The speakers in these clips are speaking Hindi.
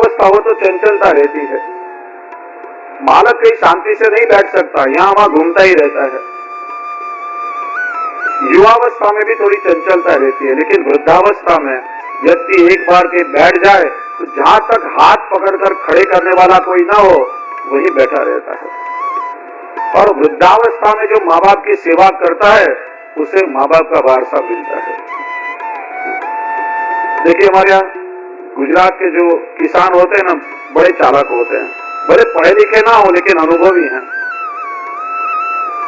अवस्था हो तो चंचलता रहती है। बालक कहीं शांति से नहीं बैठ सकता, यहाँ वहां घूमता ही रहता है। युवावस्था में भी थोड़ी चंचलता रहती है, लेकिन वृद्धावस्था में व्यक्ति एक बार के बैठ जाए तो जहां तक हाथ पकड़कर खड़े करने वाला कोई ना हो वही बैठा रहता है। और वृद्धावस्था में जो माँ बाप की सेवा करता है उसे माँ बाप का वारसा मिलता है। देखिए, हमारे यहाँ गुजरात के जो किसान होते हैं ना, बड़े चालाक होते हैं, बड़े पढ़े लिखे ना हो लेकिन अनुभवी हैं।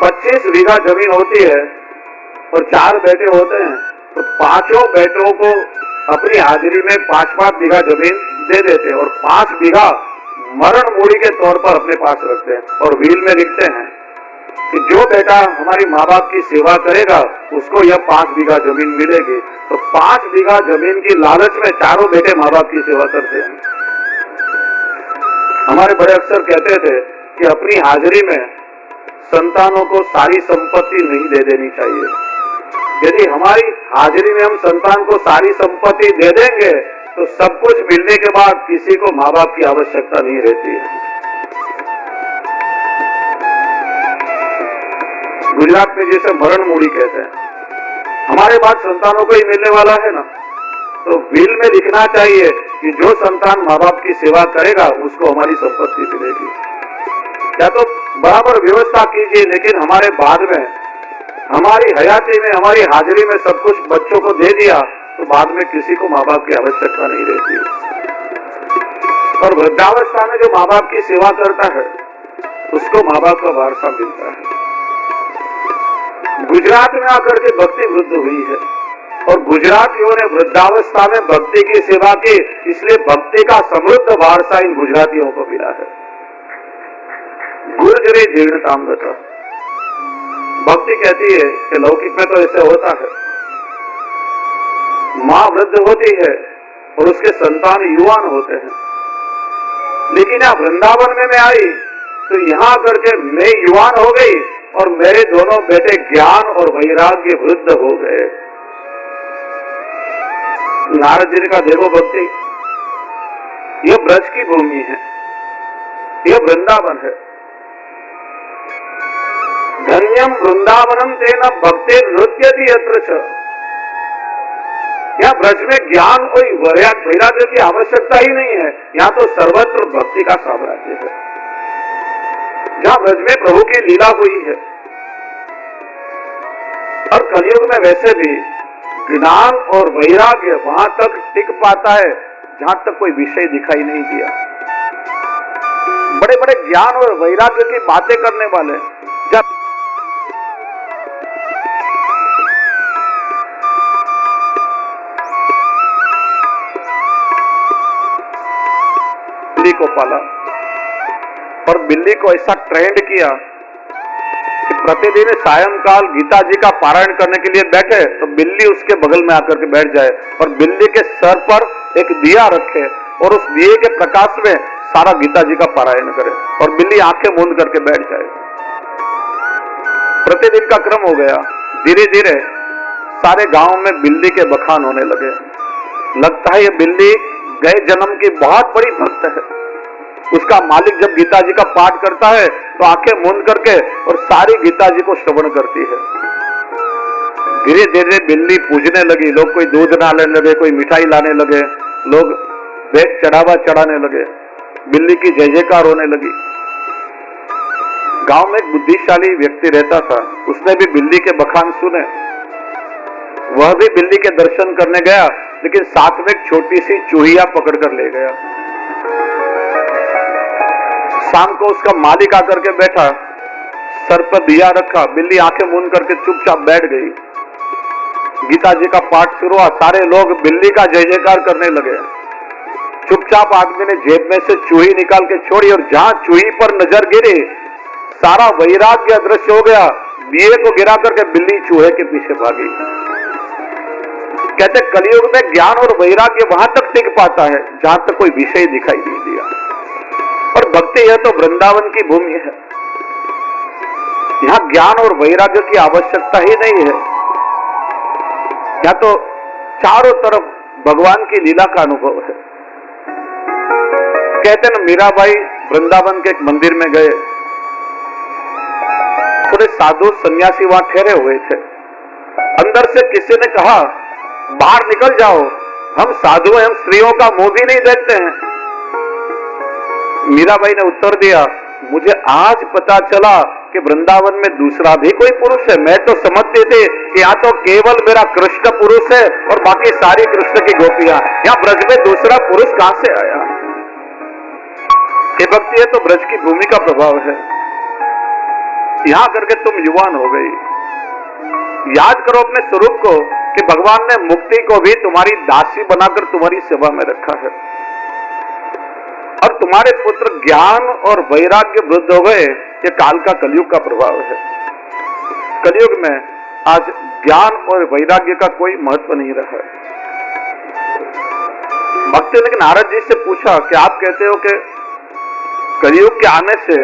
25 बीघा जमीन होती है और 4 बेटे होते हैं, तो 5 बेटों को अपनी हाजिरी में 5-5 बीघा जमीन दे देते हैं और 5 बीघा मरण मूड़ी के तौर पर अपने पास रखते हैं और व्हील में लिखते हैं कि जो बेटा हमारी माँ बाप की सेवा करेगा उसको यह 5 बीघा जमीन मिलेगी। तो 5 बीघा जमीन की लालच में चारों बेटे माँ बाप की सेवा करते हैं। हमारे बड़े अफसर कहते थे कि अपनी हाजिरी में संतानों को सारी संपत्ति नहीं दे देनी चाहिए। यदि हमारी हाजिरी में हम संतान को सारी संपत्ति दे देंगे तो सब कुछ मिलने के बाद किसी को माँ बाप की आवश्यकता नहीं रहती है। गुजरात में जिसे मरण मूड़ी कहते हैं, हमारे बाद संतानों को ही मिलने वाला है ना, तो विल में लिखना चाहिए कि जो संतान माँ बाप की सेवा करेगा उसको हमारी संपत्ति मिलेगी। या तो बराबर व्यवस्था कीजिए, लेकिन हमारे बाद में, हमारी हयाती में, हमारी हाजिरी में सब कुछ बच्चों को दे दिया तो बाद में किसी को माँ बाप की आवश्यकता नहीं रहती। और वृद्धावस्था में जो माँ बाप की सेवा करता है उसको माँ बाप का वारसा मिलता है। गुजरात में आकर के भक्ति वृद्ध हुई है और गुजरातियों ने वृद्धावस्था में भक्ति की सेवा की, इसलिए भक्ति का समृद्ध वारसा इन गुजरातियों को मिला है। गुर्जरी जीर्णताम गता। भक्ति कहती है कि लौकिक में तो ऐसे होता है, मां वृद्ध होती है और उसके संतान युवान होते हैं, लेकिन यहाँ वृंदावन में मैं आई तो यहाँ करके मैं युवान हो गई और मेरे दोनों बेटे ज्ञान और वैराग्य वृद्ध हो गए। नारद जी ने कहा, देखो भक्ति, यह ब्रज की भूमि है, यह वृंदावन है। धन्यम वृंदावनम तेन भक्ति नृत्यति यत्र च। यहाँ ब्रज में ज्ञान और वैराग्य की आवश्यकता ही नहीं है, यहाँ तो सर्वत्र भक्ति का साम्राज्य है। जहां ब्रज में प्रभु की लीला हुई है। और कलयुग में वैसे भी ज्ञान और वैराग्य वहां तक टिक पाता है जहां तक कोई विषय दिखाई नहीं दिया। बड़े बड़े ज्ञान और वैराग्य की बातें करने वाले जब बिल्ली को पाला और बिल्ली को ऐसा ट्रेंड किया कि प्रतिदिन सायंकाल गीता जी का पारायण करने के लिए बैठे तो बिल्ली उसके बगल में आकर के बैठ जाए और बिल्ली के सर पर एक दिया रखे और उस दिए के प्रकाश में सारा गीता जी का पारायण करे और बिल्ली आंखें मूंद करके बैठ जाए। प्रतिदिन का क्रम हो गया। धीरे धीरे सारे गांव में बिल्ली के बखान होने लगे। लगता है ये बिल्ली गए जन्म की बहुत बड़ी भक्त है। उसका मालिक जब गीता जी का पाठ करता है तो आंखें मूंद करके और सारी गीता जी को श्रवण करती है। धीरे धीरे बिल्ली पूजने लगी। लोग कोई दूध लाने लगे, कोई मिठाई लाने लगे, लोग भेंट चढ़ावा चढ़ाने लगे। बिल्ली की जय जयकार होने लगी। गांव में एक बुद्धिशाली व्यक्ति रहता था, उसने भी बिल्ली के बखान सुने। वह भी बिल्ली के दर्शन करने गया, लेकिन साथ में एक छोटी सी चूहिया पकड़ कर ले गया। शाम को उसका मालिक आकर के बैठा, सर पर दिया रखा, बिल्ली आंखें मूंद करके चुपचाप बैठ गई। गीता जी का पाठ शुरू हुआ। सारे लोग बिल्ली का जय जयकार करने लगे। चुपचाप आदमी ने जेब में से चूही निकाल के छोड़ी और जहां चूही पर नजर गिरी सारा वैराग्य अदृश्य हो गया। दिए को गिरा करके बिल्ली चूहे के पीछे भागी। कहते कलयुग में ज्ञान और वैराग्य वहां तक टिक पाता है जहां तक कोई विषय दिखाई नहीं दिया। और भक्ति यह तो वृंदावन की भूमि है, यहां ज्ञान और वैराग्य की आवश्यकता ही नहीं है। यहां तो चारों तरफ भगवान की लीला का अनुभव है। कहते हैं ना, मीराबाई वृंदावन के एक मंदिर में गए, थोड़े साधु सन्यासी वहां ठहरे हुए थे। अंदर से किसी ने कहा, बाहर निकल जाओ, हम साधु हैं, हम स्त्रियों का मुंह भी नहीं देखते हैं। मीराबाई ने उत्तर दिया, मुझे आज पता चला कि वृंदावन में दूसरा भी कोई पुरुष है। मैं तो समझती थी कि यहाँ तो केवल मेरा कृष्ण पुरुष है और बाकी सारी कृष्ण की गोपियां। यहाँ ब्रज में दूसरा पुरुष कहां से आया? ये भक्ति है तो ब्रज की भूमि का प्रभाव है। यहां करके तुम युवान हो गई। याद करो अपने स्वरूप को कि भगवान ने मुक्ति को भी तुम्हारी दासी बनाकर तुम्हारी सेवा में रखा है, और तुम्हारे पुत्र ज्ञान और वैराग्य वृद्ध हो गए। ये काल का कलयुग का प्रभाव है। कलयुग में आज ज्ञान और वैराग्य का कोई महत्व नहीं रहा है। भक्त ने नारद जी से पूछा कि आप कहते हो कि कलयुग के आने से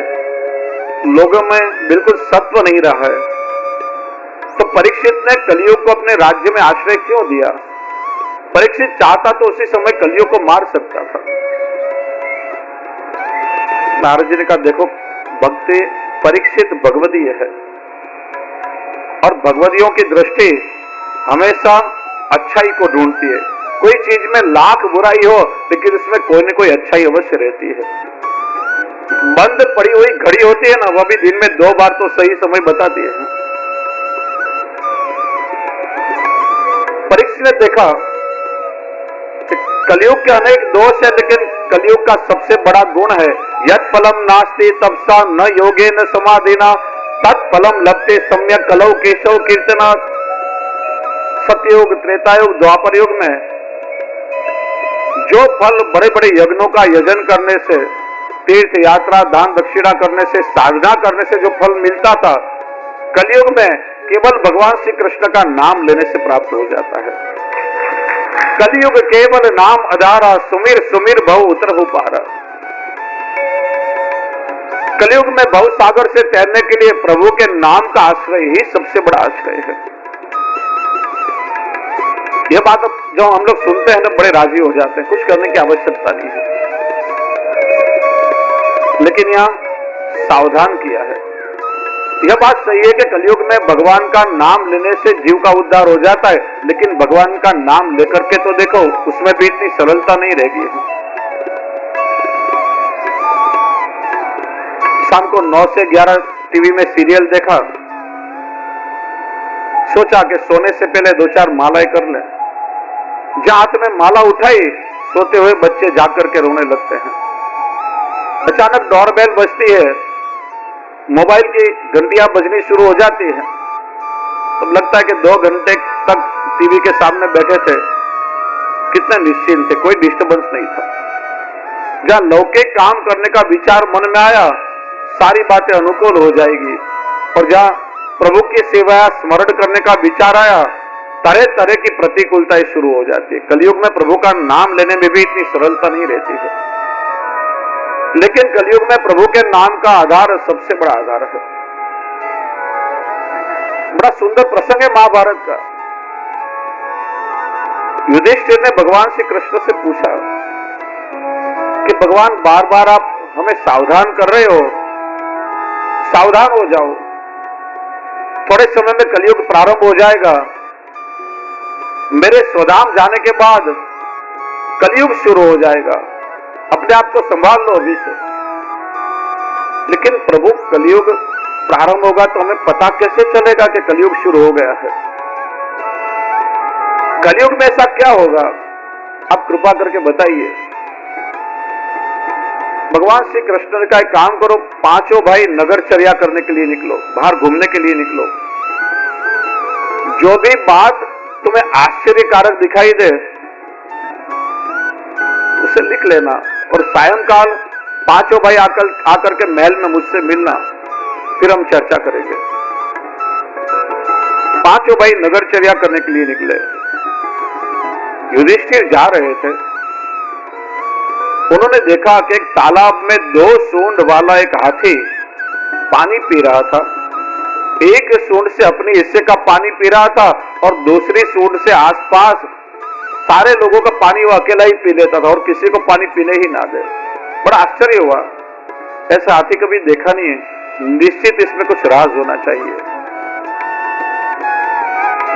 लोगों में बिल्कुल सत्व नहीं रहा है, तो परीक्षित ने कलयुग को अपने राज्य में आश्रय क्यों दिया? परीक्षित चाहता तो उसी समय कलयुग को मार सकता था। नारद जी ने कहा, देखो भक्ति परीक्षित भगवदीय है, और भगवदियों की दृष्टि हमेशा अच्छाई को ढूंढती है। कोई चीज में लाख बुराई हो लेकिन उसमें कोई न कोई अच्छाई अवश्य रहती है। बंद पड़ी हुई घड़ी होती है ना, वह भी दिन में 2 बार तो सही समय बताती है। परीक्षित ने देखा कि कलयुग के अनेक दोष है, लेकिन कलयुग का सबसे बड़ा गुण है यत् फलम नास्ति तपसा न योगेन समाधिना तत्फलम लभते सम्यक कलौ केशव कीर्तनात्। सतयुग, त्रेतायुग, द्वापर युग में जो फल बड़े बड़े यज्ञों का यजन करने से, तीर्थ यात्रा, दान दक्षिणा करने से, साधना करने से जो फल मिलता था, कलयुग में केवल भगवान श्री कृष्ण का नाम लेने से प्राप्त हो जाता है। कलयुग केवल नाम आधारा, सुमिर सुमिर भव उतरहु पारा। कलयुग में भव सागर से तैरने के लिए प्रभु के नाम का आश्रय ही सबसे बड़ा आश्रय है। यह बात जो हम लोग सुनते हैं ना, बड़े राजी हो जाते हैं, कुछ करने की आवश्यकता नहीं है, लेकिन यहां सावधान किया है। यह बात सही है कि कलयुग में भगवान का नाम लेने से जीव का उद्धार हो जाता है, लेकिन भगवान का नाम लेकर के तो देखो, उसमें भी इतनी सरलता नहीं रहेगी। शाम को 9 से 11 टीवी में सीरियल देखा, सोचा कि सोने से पहले 2-4 मालाएं कर लें। जहां हाथ में माला उठाई, सोते हुए बच्चे जाकर के रोने लगते हैं। अचानक डोरबेल बजती है, मोबाइल की घंटियां बजनी शुरू हो जाती है। तब लगता है कि 2 घंटे तक टीवी के सामने बैठे थे, कितने निश्चिंत थे, कोई डिस्टर्बेंस नहीं था। जहां लौकिक काम करने का विचार मन में आया, सारी बातें अनुकूल हो जाएगी, और जहां प्रभु की सेवा स्मरण करने का विचार आया, तरह तरह की प्रतिकूलताएं शुरू हो जाती है। कलयुग में प्रभु का नाम लेने में भी इतनी सरलता नहीं रहती है, लेकिन कलयुग में प्रभु के नाम का आधार सबसे बड़ा आधार है। बड़ा सुंदर प्रसंग है महाभारत का। युधिष्ठिर ने भगवान श्री कृष्ण से पूछा कि भगवान, बार बार आप हमें सावधान कर रहे हो, सावधान हो जाओ, थोड़े समय में कलयुग प्रारंभ हो जाएगा, मेरे स्वधाम जाने के बाद कलयुग शुरू हो जाएगा, अपने आप को संभाल लो अभी से। लेकिन प्रभु, कलयुग प्रारंभ होगा तो हमें पता कैसे चलेगा कि कलयुग शुरू हो गया है? कलयुग में ऐसा क्या होगा, आप कृपा करके बताइए। भगवान श्री कृष्ण ने कहा, एक काम करो, 5 भाई नगरचर्या करने के लिए निकलो, बाहर घूमने के लिए निकलो। जो भी बात तुम्हें आश्चर्यकारक दिखाई दे उसे लिख लेना, और सायंकाल 5 भाई आकर के महल में मुझसे मिलना, फिर हम चर्चा करेंगे। 5 भाई नगरचर्या करने के लिए निकले। युधिष्ठिर जा रहे थे, उन्होंने देखा कि एक तालाब में 2 सूंड वाला एक हाथी पानी पी रहा था। एक सूंड से अपने हिस्से का पानी पी रहा था, और दूसरी सूंड से आसपास सारे लोगों का पानी वो अकेला ही पी लेता था, और किसी को पानी पीने ही ना दे। बड़ा आश्चर्य हुआ, ऐसा हाथी कभी देखा नहीं है, निश्चित इसमें कुछ राज होना चाहिए।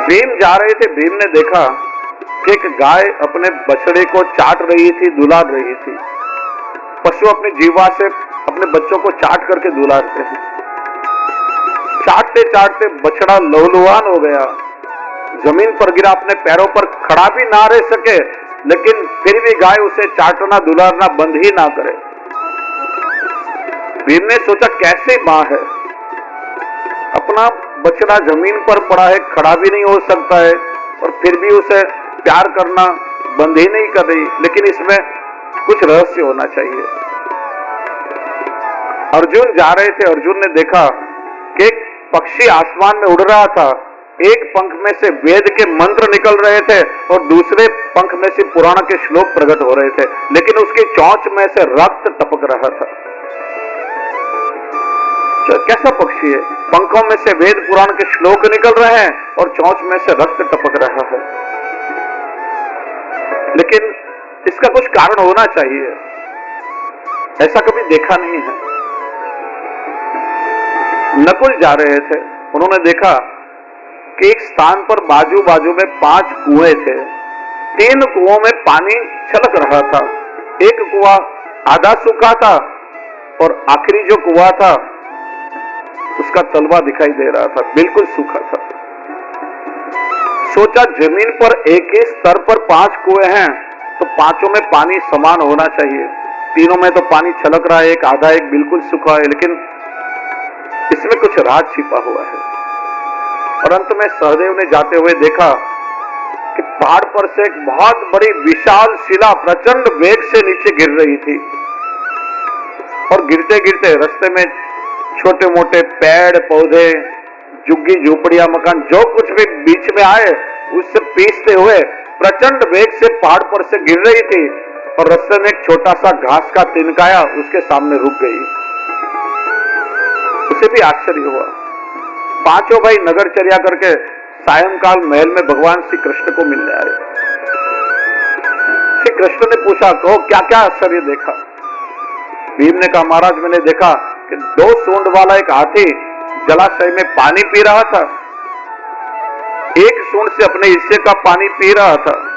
भीम जा रहे थे, भीम ने देखा कि एक गाय अपने बछड़े को चाट रही थी, दुलार रही थी। पशु अपनी जीवा से अपने बच्चों को चाट करके दुलारते हैं। चाटते चाटते बछड़ा लहूलुहान हो गया, जमीन पर गिरा, अपने पैरों पर खड़ा भी ना रह सके, लेकिन फिर भी गाय उसे चाटना दुलारना बंद ही ना करे। भीम ने सोचा कैसे मां है, अपना बछड़ा जमीन पर पड़ा है, खड़ा भी नहीं हो सकता है, और फिर भी उसे प्यार करना बंद ही नहीं कर रही, लेकिन इसमें कुछ रहस्य होना चाहिए। अर्जुन जा रहे थे, अर्जुन ने देखा कि एक पक्षी आसमान में उड़ रहा था, एक पंख में से वेद के मंत्र निकल रहे थे और दूसरे पंख में से पुराण के श्लोक प्रकट हो रहे थे, लेकिन उसकी चोंच में से रक्त टपक रहा था। कैसा पक्षी है, पंखों में से वेद पुराण के श्लोक निकल रहे हैं और चोंच में से रक्त टपक रहा है, लेकिन इसका कुछ कारण होना चाहिए, ऐसा कभी देखा नहीं है। नकुल जा रहे थे, उन्होंने देखा कि एक स्थान पर बाजू बाजू में 5 कुएं थे, 3 कुओं में पानी छलक रहा था, एक कुआं आधा सूखा था और आखिरी जो कुआं था उसका तलवा दिखाई दे रहा था, बिल्कुल सूखा था। सोचा जमीन पर एक ही स्तर पर 5 कुएं हैं तो पांचों में पानी समान होना चाहिए, तीनों में तो पानी छलक रहा है, एक आधा एक बिल्कुल सूखा है, लेकिन इसमें कुछ राज छिपा हुआ है। और अंत में सहदेव ने जाते हुए देखा कि पहाड़ पर से एक बहुत बड़ी विशाल शिला प्रचंड वेग से नीचे गिर रही थी, और गिरते गिरते रास्ते में छोटे मोटे पेड़ पौधे, झुग्गी झोपड़ियां, मकान, जो कुछ भी बीच में आए उससे पीसते हुए प्रचंड वेग से पहाड़ पर से गिर रही थी, और रास्ते में एक छोटा सा घास का तिनकाया उसके सामने रुक गई। उसे भी आश्चर्य हुआ। पांचों भाई नगरचर्या करके सायंकाल महल में भगवान श्री कृष्ण को मिलने आए। श्री कृष्ण ने पूछा, कहो क्या क्या आश्चर्य देखा? भीम ने कहा, महाराज मैंने देखा कि 2 सूंड वाला एक हाथी जलाशय में पानी पी रहा था, एक सूंड से अपने हिस्से का पानी पी रहा था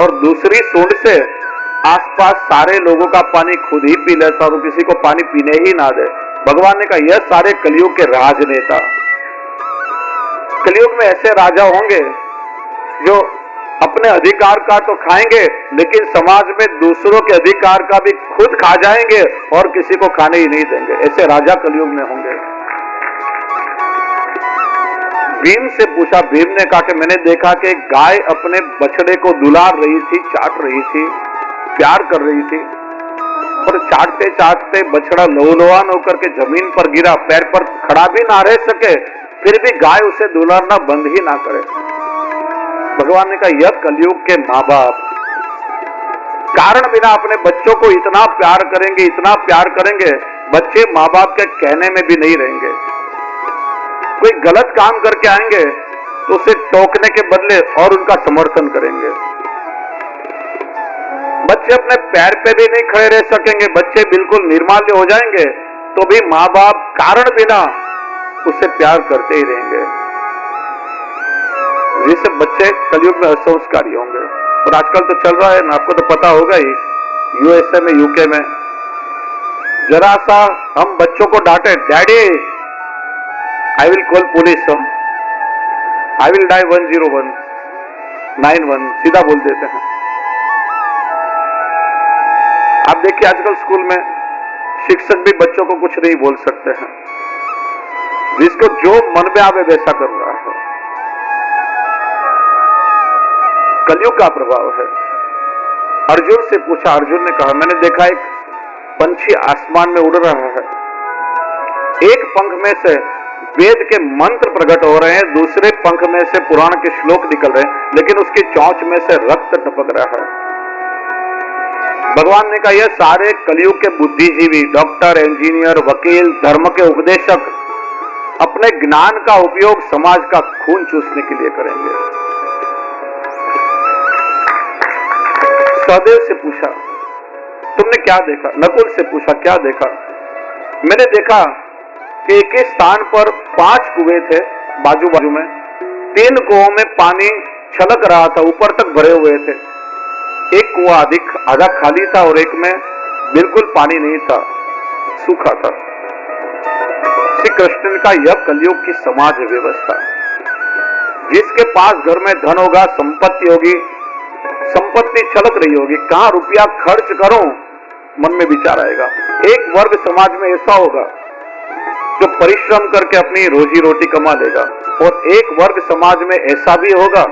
और दूसरी सूंड से आसपास सारे लोगों का पानी खुद ही पी लेता और किसी को पानी पीने ही ना दे। भगवान ने कहा, यह सारे कलयुग के राजनेता, कलयुग में ऐसे राजा होंगे जो अपने अधिकार का तो खाएंगे, लेकिन समाज में दूसरों के अधिकार का भी खुद खा जाएंगे और किसी को खाने ही नहीं देंगे। ऐसे राजा कलयुग में होंगे। भीम से पूछा, भीम ने कहा कि मैंने देखा कि गाय अपने बछड़े को दुलार रही थी, चाट रही थी, प्यार कर रही थी, और चाटते चाटते बछड़ा लहूलुहान होकर के जमीन पर गिरा, पैर पर खड़ा भी ना रह सके, फिर भी गाय उसे दुलारना बंद ही ना करे। भगवान ने कहा, यह कलयुग के माँ बाप कारण बिना अपने बच्चों को इतना प्यार करेंगे, इतना प्यार करेंगे, बच्चे माँ बाप के कहने में भी नहीं रहेंगे। कोई गलत काम करके आएंगे तो उसे टोकने के बदले और उनका समर्थन करेंगे। बच्चे अपने पैर पे भी नहीं खड़े रह सकेंगे, बच्चे बिल्कुल निर्माल्य हो जाएंगे, तो भी माँ बाप कारण बिना उससे प्यार करते ही रहेंगे। जिससे बच्चे कलयुग में असंस्कारी होंगे। और आजकल तो चल रहा है ना, आपको तो पता होगा ही, यूएसए में, यूके में, जरा सा हम बच्चों को डांटे, daddy I will call police, I will dial 10191, सीधा बोल देते हैं। आप देखिए आजकल स्कूल में शिक्षक भी बच्चों को कुछ नहीं बोल सकते हैं, जिसको जो मन में आवे वैसा कर रहा है। कलयुग का प्रभाव है। अर्जुन से पूछा, अर्जुन ने कहा, मैंने देखा एक पंछी आसमान में उड़ रहा है, एक पंख में से वेद के मंत्र प्रकट हो रहे हैं, दूसरे पंख में से पुराण के श्लोक निकल रहे हैं, लेकिन उसकी चोंच में से रक्त टपक रहा है। भगवान ने कहा, यह सारे कलयुग के बुद्धिजीवी, डॉक्टर, इंजीनियर, वकील, धर्म के उपदेशक अपने ज्ञान का उपयोग समाज का खून चूसने के लिए करेंगे। सहदेव से पूछा, तुमने क्या देखा? नकुल से पूछा, क्या देखा? मैंने देखा कि एक ही स्थान पर 5 कुएं थे बाजू बाजू में। 3 कुओं में पानी छलक रहा था, ऊपर तक भरे हुए थे। एक कुआं आधा खाली था और एक में बिल्कुल पानी नहीं था, सूखा था। श्री कृष्ण का यह कलयुग की समाज व्यवस्था। जिसके पास घर में धन होगा, संपत्ति होगी, संपत्ति छलक रही होगी, कहां रुपया खर्च करूं, मन में विचार आएगा। एक वर्ग समाज में ऐसा होगा जो परिश्रम करके अपनी रोजी रोटी कमा लेगा, और एक वर्ग समाज में ऐसा भी होगा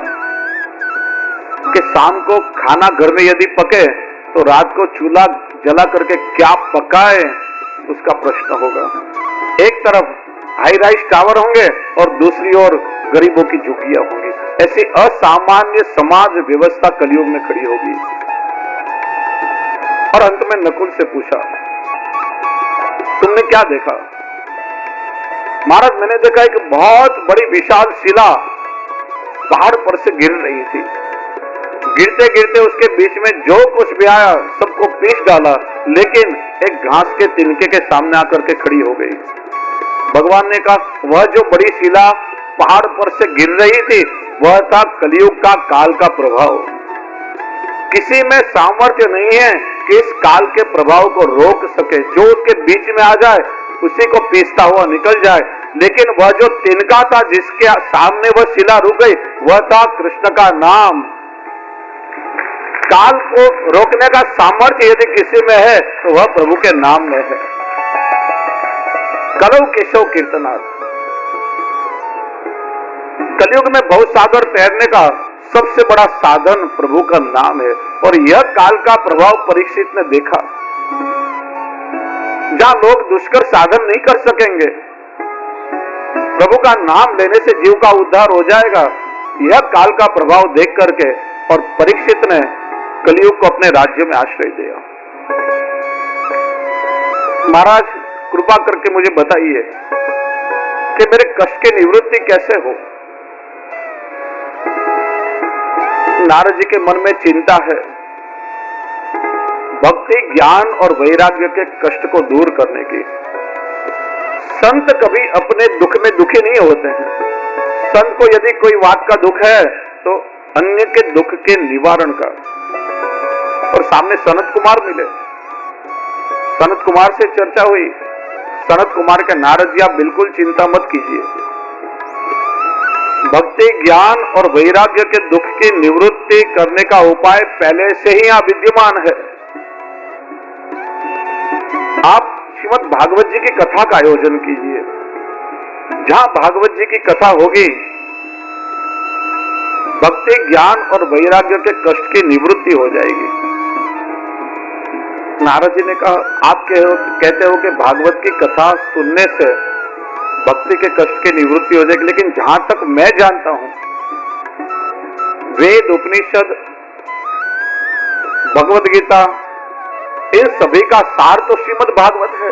कि शाम को खाना घर में यदि पके तो रात को चूल्हा जला करके क्या पकाए उसका प्रश्न होगा। एक तरफ हाई राइज टावर होंगे और दूसरी ओर गरीबों की झुग्गियां होंगी। ऐसी असामान्य समाज व्यवस्था कलयुग में खड़ी होगी। और अंत में नकुल से पूछा, तुमने क्या देखा? महाराज, मैंने देखा एक बहुत बड़ी विशाल शिला पहाड़ पर से गिर रही थी। गिरते गिरते उसके बीच में जो कुछ भी आया सबको पीस डाला, लेकिन एक घास के तिनके के सामने आकर के खड़ी हो गई। भगवान ने कहा, वह जो बड़ी शिला पहाड़ पर से गिर रही थी वह था कलयुग का काल का प्रभाव। किसी में सामर्थ्य नहीं है कि इस काल के प्रभाव को रोक सके। जो उसके बीच में आ जाए उसी को पीसता हुआ निकल जाए। लेकिन वह जो तिनका था जिसके सामने वह शिला रुक गई, वह था कृष्ण का नाम। काल को रोकने का सामर्थ्य यदि किसी में है तो वह प्रभु के नाम में है। कलौ केशव कीर्तनाथ। कलयुग में भवसागर तैरने का सबसे बड़ा साधन प्रभु का नाम है। और यह काल का प्रभाव परीक्षित ने देखा। जहां लोग दुष्कर साधन नहीं कर सकेंगे, प्रभु का नाम लेने से जीव का उद्धार हो जाएगा। यह काल का प्रभाव देख करके और परीक्षित ने कलयुग को अपने राज्य में आश्रय दिया। महाराज, कृपा करके मुझे बताइए कि मेरे कष्ट की निवृत्ति कैसे हो? नारद जी के मन में चिंता है भक्ति, ज्ञान और वैराग्य के कष्ट को दूर करने की। संत कभी अपने दुख में दुखी नहीं होते हैं। संत को यदि कोई बात का दुख है तो अन्य के दुख के निवारण का। और सामने सनत कुमार मिले, सनत कुमार से चर्चा हुई। सनत कुमार के, नारद जी आप बिल्कुल चिंता मत कीजिए, भक्ति, ज्ञान और वैराग्य के दुख की निवृत्ति करने का उपाय पहले से ही यहाँ विद्यमान है। आप श्रीमद् भागवत जी की कथा का आयोजन कीजिए। जहां भागवत जी की कथा होगी, भक्ति, ज्ञान और वैराग्य के कष्ट की निवृत्ति हो जाएगी। नारद जी ने कहा, आप कहते हो कि भागवत की कथा सुनने से भक्ति के कष्ट की निवृत्ति हो जाएगी, लेकिन जहां तक मैं जानता हूं, वेद, उपनिषद, भगवत गीता, इन सभी का सार तो श्रीमद् भागवत है।